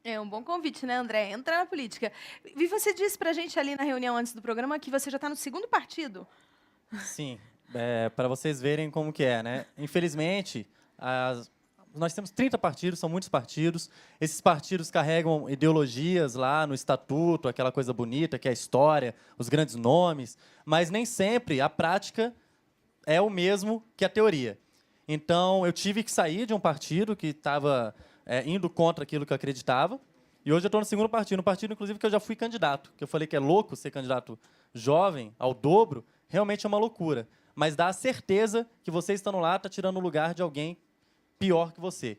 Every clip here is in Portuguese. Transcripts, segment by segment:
É um bom convite, né, André? Entra na política. E você disse pra gente ali na reunião antes do programa que você já está no segundo partido. Sim, para vocês verem como que é, né? Infelizmente, nós temos 30 partidos, são muitos partidos. Esses partidos carregam ideologias lá no estatuto, aquela coisa bonita que é a história, os grandes nomes, mas nem sempre a prática é o mesmo que a teoria. Então, eu tive que sair de um partido que estava indo contra aquilo que eu acreditava, e hoje eu estou no segundo partido, um partido, inclusive, que eu já fui candidato, que eu falei que é louco ser candidato jovem, ao dobro, realmente é uma loucura. Mas dá a certeza que você estando lá está tirando o lugar de alguém pior que você.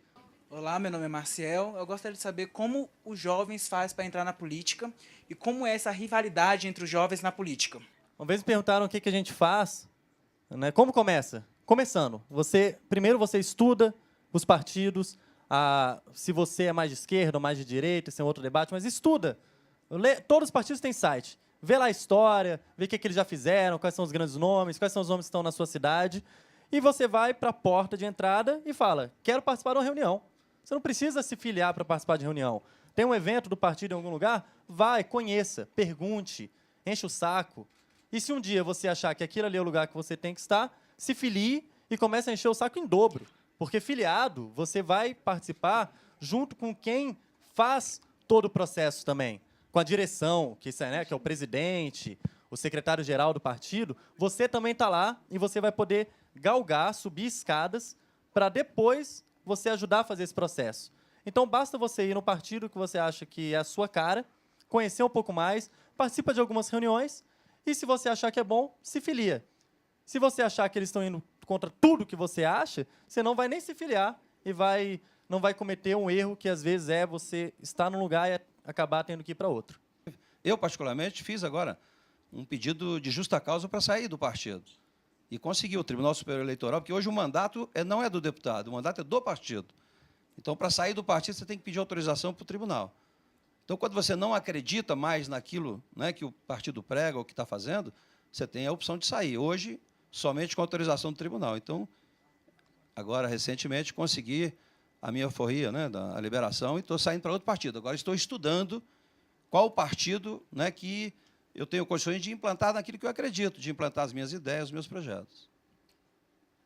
Olá, meu nome é Marciel. Eu gostaria de saber como os jovens fazem para entrar na política e como é essa rivalidade entre os jovens na política. Uma vez me perguntaram o que a gente faz, né? Como começa? Começando. Primeiro você estuda os partidos, se você é mais de esquerda ou mais de direita, isso é um outro debate, mas estuda. Todos os partidos têm site. Vê lá a história, vê o que eles já fizeram, quais são os grandes nomes, quais são os nomes que estão na sua cidade. E você vai para a porta de entrada e fala, quero participar de uma reunião. Você não precisa se filiar para participar de reunião. Tem um evento do partido em algum lugar? Vai, conheça, pergunte, enche o saco. E se um dia você achar que aquilo ali é o lugar que você tem que estar, se filie e comece a encher o saco em dobro. Porque filiado, você vai participar junto com quem faz todo o processo também. Com a direção, que é o presidente, o secretário-geral do partido, você também está lá e você vai poder galgar, subir escadas, para depois você ajudar a fazer esse processo. Então, basta você ir no partido que você acha que é a sua cara, conhecer um pouco mais, participa de algumas reuniões, e se você achar que é bom, se filia. Se você achar que eles estão indo contra tudo que você acha, você não vai nem se filiar e não vai cometer um erro que, às vezes, é você estar num lugar e acabar tendo que ir para outro. Eu, particularmente, fiz agora um pedido de justa causa para sair do partido. E consegui o Tribunal Superior Eleitoral, porque hoje o mandato não é do deputado, o mandato é do partido. Então, para sair do partido, você tem que pedir autorização para o tribunal. Então, quando você não acredita mais naquilo, né, que o partido prega ou que está fazendo, você tem a opção de sair. Hoje, somente com autorização do tribunal. Então, agora, recentemente, consegui a minha alforria, né, da liberação, e estou saindo para outro partido. Agora estou estudando qual o partido, né, que eu tenho condições de implantar naquilo que eu acredito, de implantar as minhas ideias, os meus projetos.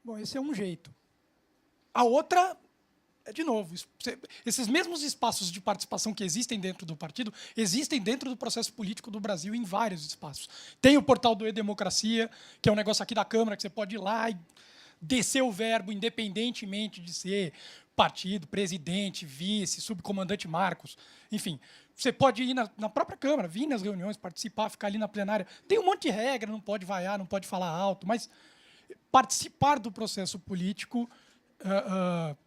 Bom, esse é um jeito. A outra de novo, esses mesmos espaços de participação que existem dentro do partido, existem dentro do processo político do Brasil em vários espaços. Tem o portal do E-Democracia, que é um negócio aqui da Câmara, que você pode ir lá e descer o verbo, independentemente de ser partido, presidente, vice, subcomandante Marcos, enfim. Você pode ir na própria Câmara, vir nas reuniões, participar, ficar ali na plenária. Tem um monte de regra, não pode vaiar, não pode falar alto, mas participar do processo político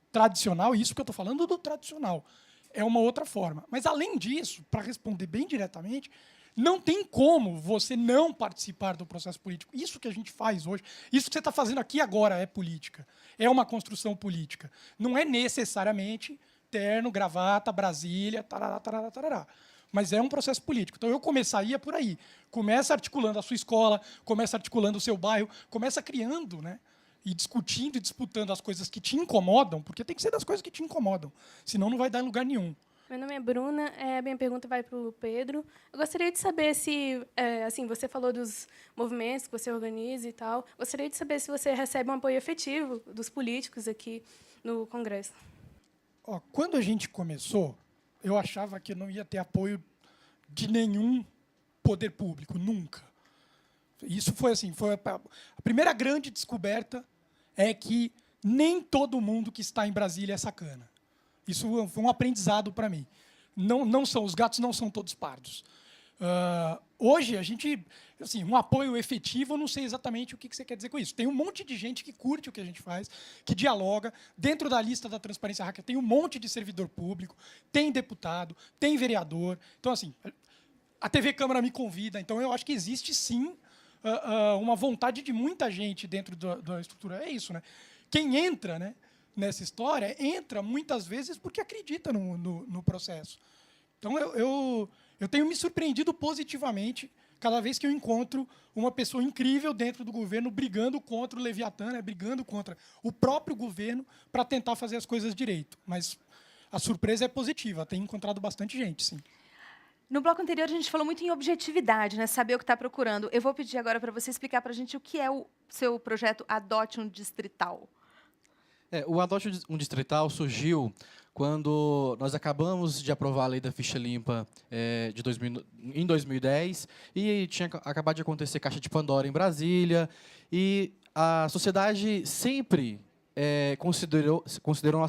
tradicional, isso que eu estou falando do tradicional, é uma outra forma. Mas, além disso, para responder bem diretamente, não tem como você não participar do processo político. Isso que a gente faz hoje, isso que você está fazendo aqui agora é política, é uma construção política. Não é necessariamente terno, gravata, Brasília, tarará, tarará, tarará. Mas é um processo político. Então, eu começaria por aí. Começa articulando a sua escola, começa articulando o seu bairro, começa criando, né? E discutindo e disputando as coisas que te incomodam, porque tem que ser das coisas que te incomodam, senão não vai dar em lugar nenhum. Meu nome é Bruna, a minha pergunta vai para o Pedro. Eu gostaria de saber se, assim, você falou dos movimentos que você organiza e tal, gostaria de saber se você recebe um apoio efetivo dos políticos aqui no Congresso. Ó, quando a gente começou, eu achava que não ia ter apoio de nenhum poder público, nunca. Isso foi assim, foi a primeira grande descoberta é que nem todo mundo que está em Brasília é sacana. Isso foi um aprendizado para mim. Os gatos não são todos pardos. Hoje, a gente, assim, um apoio efetivo, eu não sei exatamente o que você quer dizer com isso. Tem um monte de gente que curte o que a gente faz, que dialoga. Dentro da lista da Transparência Hacker tem um monte de servidor público, tem deputado, tem vereador. Então, assim, a TV Câmara me convida. Então, eu acho que existe, sim, uma vontade de muita gente dentro da estrutura. É isso, né? Quem entra, né, nessa história, entra muitas vezes porque acredita no processo. Então, eu tenho me surpreendido positivamente cada vez que eu encontro uma pessoa incrível dentro do governo brigando contra o Leviatã, né, brigando contra o próprio governo para tentar fazer as coisas direito. Mas a surpresa é positiva. Tem encontrado bastante gente, sim. No bloco anterior, a gente falou muito em objetividade, né? Saber o que está procurando. Eu vou pedir agora para você explicar para a gente o que é o seu projeto Adote um Distrital. O Adote um Distrital surgiu quando nós acabamos de aprovar a lei da ficha limpa em 2010 e tinha acabado de acontecer Caixa de Pandora em Brasília e a sociedade sempre considerou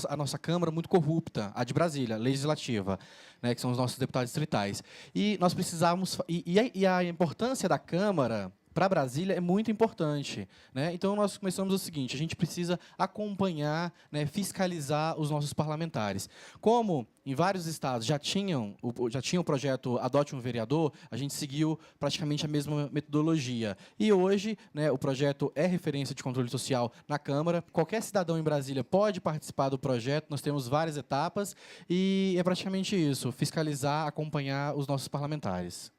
a nossa Câmara muito corrupta, a de Brasília, legislativa, né, que são os nossos deputados distritais. E nós precisávamos e a importância da Câmara para Brasília é muito importante, né? Então, nós começamos o seguinte, a gente precisa acompanhar, né, fiscalizar os nossos parlamentares. Como em vários estados já tinham o projeto Adote um Vereador, a gente seguiu praticamente a mesma metodologia. E hoje, né, o projeto é referência de controle social na Câmara. Qualquer cidadão em Brasília pode participar do projeto, nós temos várias etapas, e é praticamente isso, fiscalizar, acompanhar os nossos parlamentares.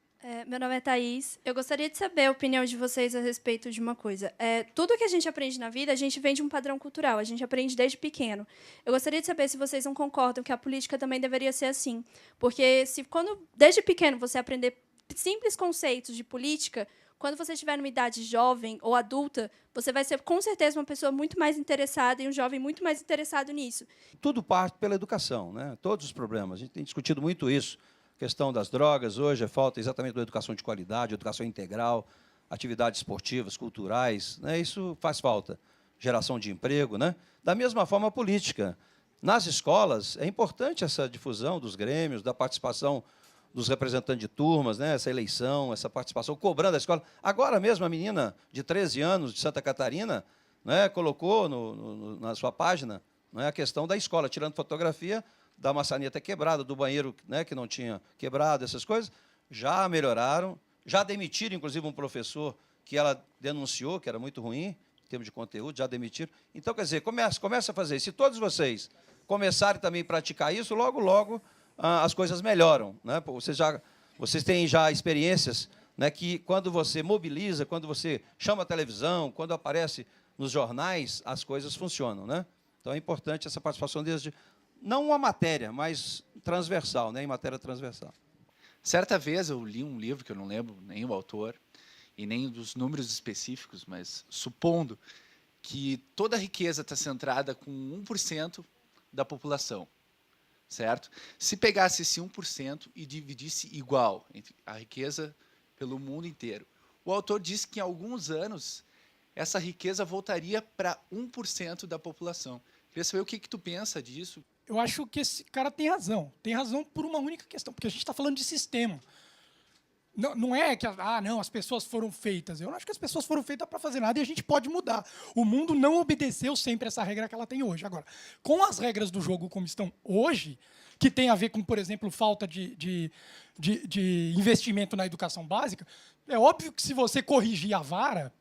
Meu nome é Thaís. Eu gostaria de saber a opinião de vocês a respeito de uma coisa. Tudo que a gente aprende na vida, a gente vem de um padrão cultural, a gente aprende desde pequeno. Eu gostaria de saber se vocês não concordam que a política também deveria ser assim. Porque se quando, desde pequeno, você aprender simples conceitos de política, quando você estiver numa idade jovem ou adulta, você vai ser, com certeza, uma pessoa muito mais interessada e um jovem muito mais interessado nisso. Tudo parte pela educação, né? Todos os problemas. A gente tem discutido muito isso. A questão das drogas, hoje, é falta exatamente da educação de qualidade, educação integral, atividades esportivas, culturais, né? Isso faz falta. Geração de emprego, né? Da mesma forma, a política. Nas escolas, é importante essa difusão dos grêmios, da participação dos representantes de turmas, né? Essa eleição, essa participação, cobrando a escola. Agora mesmo, a menina de 13 anos, de Santa Catarina, né, colocou na sua página, né, a questão da escola, tirando fotografia da maçaneta quebrada, do banheiro, né, que não tinha quebrado, essas coisas, já melhoraram, já demitiram, inclusive, um professor que ela denunciou, que era muito ruim, em termos de conteúdo, já demitiram. Então, quer dizer, começa a fazer. Se todos vocês começarem também a praticar isso, logo, logo, as coisas melhoram, né? Vocês têm já experiências, né, que, quando você mobiliza, quando você chama a televisão, quando aparece nos jornais, as coisas funcionam, né? Então, é importante essa participação desde... Não uma matéria, mas transversal, né? Em matéria transversal. Certa vez eu li um livro, que eu não lembro nem o autor, e nem dos números específicos, mas supondo que toda a riqueza está centrada com 1% da população, certo? Se pegasse esse 1% e dividisse igual entre a riqueza pelo mundo inteiro, o autor disse que em alguns anos essa riqueza voltaria para 1% da população. Queria saber o que tu pensa disso. Eu acho que esse cara tem razão. Tem razão por uma única questão, porque a gente está falando de sistema. Não é que não, as pessoas foram feitas. Eu não acho que as pessoas foram feitas para fazer nada e a gente pode mudar. O mundo não obedeceu sempre essa regra que ela tem hoje. Agora, com as regras do jogo como estão hoje, que tem a ver com, por exemplo, falta de investimento na educação básica, é óbvio que se você corrigir a vara,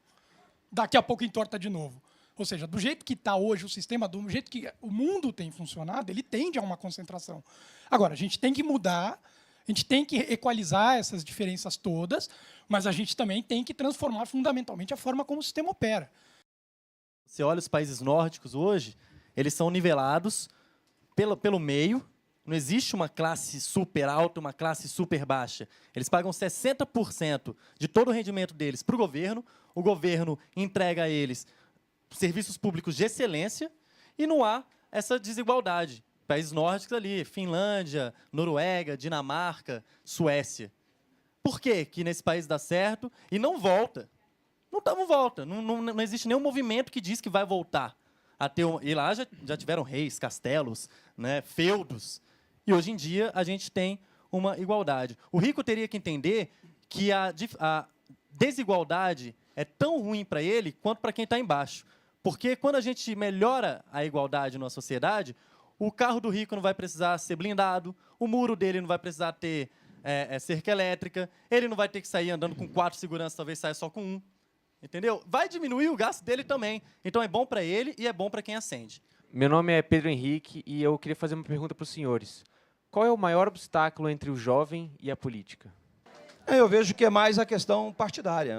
daqui a pouco entorta de novo. Ou seja, do jeito que está hoje o sistema, do jeito que o mundo tem funcionado, ele tende a uma concentração. Agora, a gente tem que mudar, a gente tem que equalizar essas diferenças todas, mas a gente também tem que transformar fundamentalmente a forma como o sistema opera. Você olha os países nórdicos hoje, eles são nivelados pelo meio, não existe uma classe super alta, uma classe super baixa. Eles pagam 60% de todo o rendimento deles para o governo entrega a eles serviços públicos de excelência e não há essa desigualdade. Países nórdicos ali, Finlândia, Noruega, Dinamarca, Suécia. Por que que nesse país dá certo e não volta? Não volta. Não existe nenhum movimento que diz que vai voltar. E lá já tiveram reis, castelos, né, feudos. E hoje em dia a gente tem uma igualdade. O rico teria que entender que a desigualdade é tão ruim para ele quanto para quem está embaixo. Porque quando a gente melhora a igualdade na sociedade, o carro do rico não vai precisar ser blindado, o muro dele não vai precisar ter cerca elétrica, ele não vai ter que sair andando com 4 seguranças, talvez saia só com 1. Entendeu? Vai diminuir o gasto dele também. Então é bom para ele e é bom para quem acende. Meu nome é Pedro Henrique e eu queria fazer uma pergunta para os senhores. Qual é o maior obstáculo entre o jovem e a política? Eu vejo que é mais a questão partidária.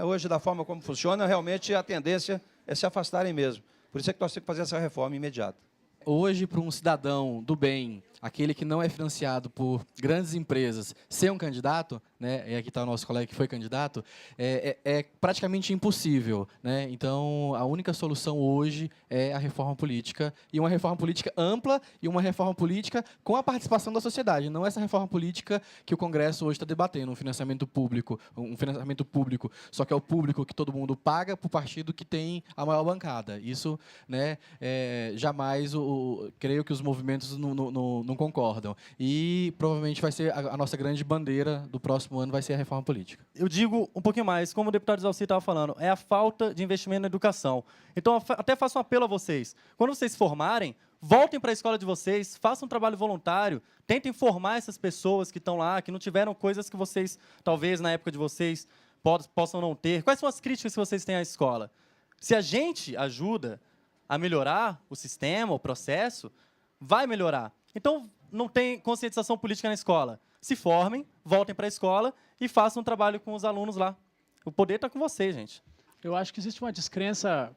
Hoje, da forma como funciona, realmente a tendência é se afastarem mesmo. Por isso é que nós temos que fazer essa reforma imediata. Hoje, para um cidadão do bem, aquele que não é financiado por grandes empresas, ser um candidato, né, e aqui está o nosso colega que foi candidato, é praticamente impossível, né? Então, a única solução hoje é a reforma política, e uma reforma política ampla e uma reforma política com a participação da sociedade, não essa reforma política que o Congresso hoje está debatendo, um financiamento público, só que é o público que todo mundo paga para o partido que tem a maior bancada. Isso, né, jamais creio que os movimentos não concordam. E provavelmente vai ser a nossa grande bandeira do próximo ano, vai ser a reforma política. Eu digo um pouquinho mais, como o deputado Zalci estava falando, é a falta de investimento na educação. Então, até faço um apelo a vocês. Quando vocês formarem, voltem para a escola de vocês, façam um trabalho voluntário, tentem formar essas pessoas que estão lá, que não tiveram coisas que vocês, talvez, na época de vocês, possam não ter. Quais são as críticas que vocês têm à escola? Se a gente ajuda a melhorar o sistema, o processo, vai melhorar. Então, não tem conscientização política na escola. Se formem, voltem para a escola e façam um trabalho com os alunos lá. O poder está com vocês, gente. Eu acho que existe uma descrença,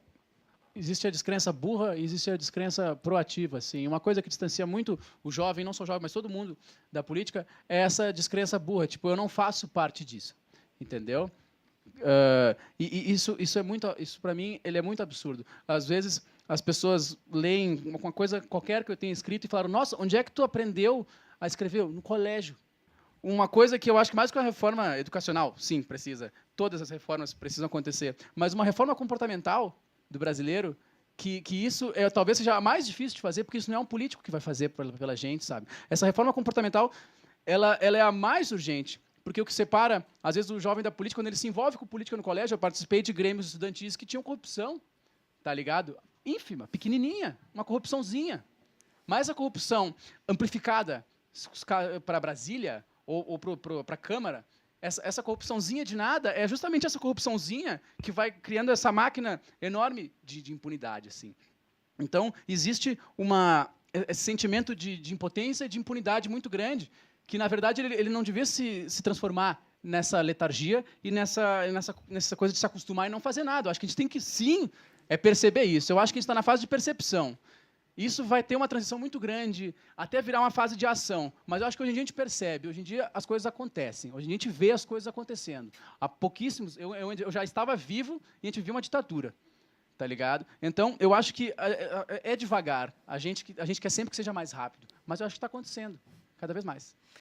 existe a descrença burra e existe a descrença proativa. Assim. Uma coisa que distancia muito o jovem, não só o jovem, mas todo mundo da política, é essa descrença burra. Tipo, eu não faço parte disso, entendeu? Isso é muito, isso para mim ele é muito absurdo. Às vezes as pessoas leem uma coisa qualquer que eu tenha escrito e falaram: nossa, onde é que tu aprendeu a escrever? No colégio. Uma coisa que eu acho que mais que uma reforma educacional, sim, precisa. Todas as reformas precisam acontecer, mas uma reforma comportamental do brasileiro, que isso talvez seja a mais difícil de fazer, porque isso não é um político que vai fazer pela gente, sabe? Essa reforma comportamental, ela é a mais urgente. Porque o que separa, às vezes, o jovem da política, quando ele se envolve com política no colégio, eu participei de grêmios estudantis que tinham corrupção, tá ligado? Ínfima, pequenininha, uma corrupçãozinha. Mas a corrupção amplificada para Brasília ou para a Câmara, essa corrupçãozinha de nada é justamente essa corrupçãozinha que vai criando essa máquina enorme de impunidade, assim. Então, existe esse sentimento de impotência e de impunidade muito grande, que, na verdade, ele não devia se transformar nessa letargia e nessa coisa de se acostumar e não fazer nada. Eu acho que a gente tem que, sim, perceber isso. Eu acho que a gente está na fase de percepção. Isso vai ter uma transição muito grande, até virar uma fase de ação. Mas eu acho que hoje em dia a gente percebe, hoje em dia as coisas acontecem, hoje em dia a gente vê as coisas acontecendo. Há pouquíssimos... Eu já estava vivo e a gente viu uma ditadura. Tá ligado? Então, eu acho que é devagar. A gente quer sempre que seja mais rápido. Mas eu acho que está acontecendo cada vez mais.